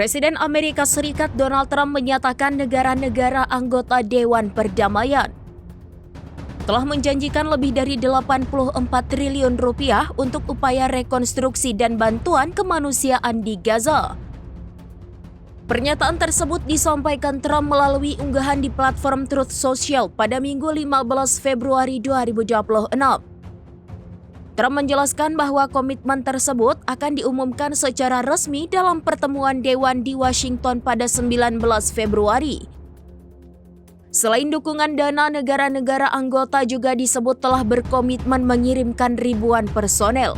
Presiden Amerika Serikat Donald Trump menyatakan negara-negara anggota Dewan Perdamaian telah menjanjikan lebih dari 84 triliun rupiah untuk upaya rekonstruksi dan bantuan kemanusiaan di Gaza. Pernyataan tersebut disampaikan Trump melalui unggahan di platform Truth Social pada Minggu 15 Februari 2026. Trump menjelaskan bahwa komitmen tersebut akan diumumkan secara resmi dalam pertemuan Dewan di Washington pada 19 Februari. Selain dukungan dana, negara-negara anggota juga disebut telah berkomitmen mengirimkan ribuan personel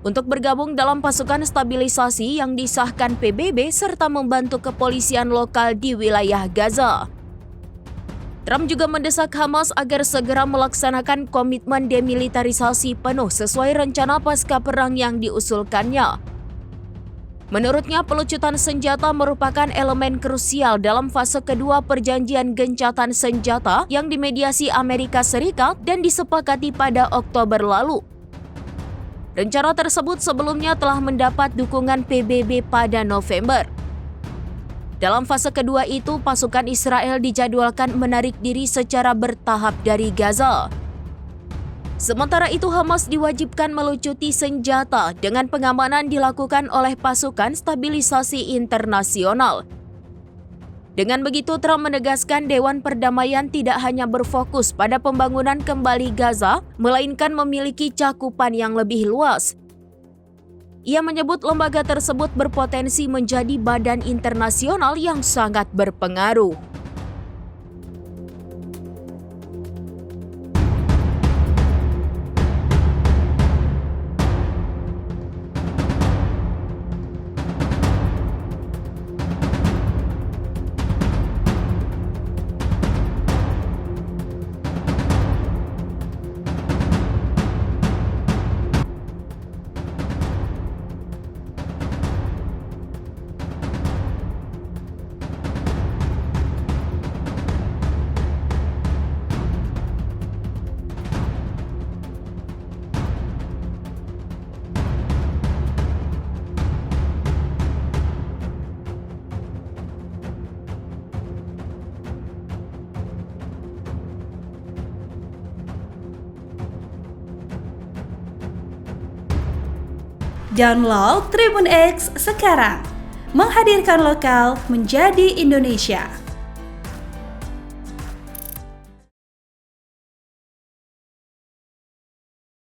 untuk bergabung dalam pasukan stabilisasi yang disahkan PBB serta membantu kepolisian lokal di wilayah Gaza. Trump juga mendesak Hamas agar segera melaksanakan komitmen demilitarisasi penuh sesuai rencana pasca perang yang diusulkannya. Menurutnya, pelucutan senjata merupakan elemen krusial dalam fase kedua perjanjian gencatan senjata yang dimediasi Amerika Serikat dan disepakati pada Oktober lalu. Rencana tersebut sebelumnya telah mendapat dukungan PBB pada November. Dalam fase kedua itu, pasukan Israel dijadwalkan menarik diri secara bertahap dari Gaza. Sementara itu, Hamas diwajibkan melucuti senjata dengan pengamanan dilakukan oleh pasukan stabilisasi internasional. Dengan begitu, Trump menegaskan Dewan Perdamaian tidak hanya berfokus pada pembangunan kembali Gaza, melainkan memiliki cakupan yang lebih luas. Ia menyebut lembaga tersebut berpotensi menjadi badan internasional yang sangat berpengaruh. Download Tribun X sekarang, menghadirkan lokal menjadi Indonesia.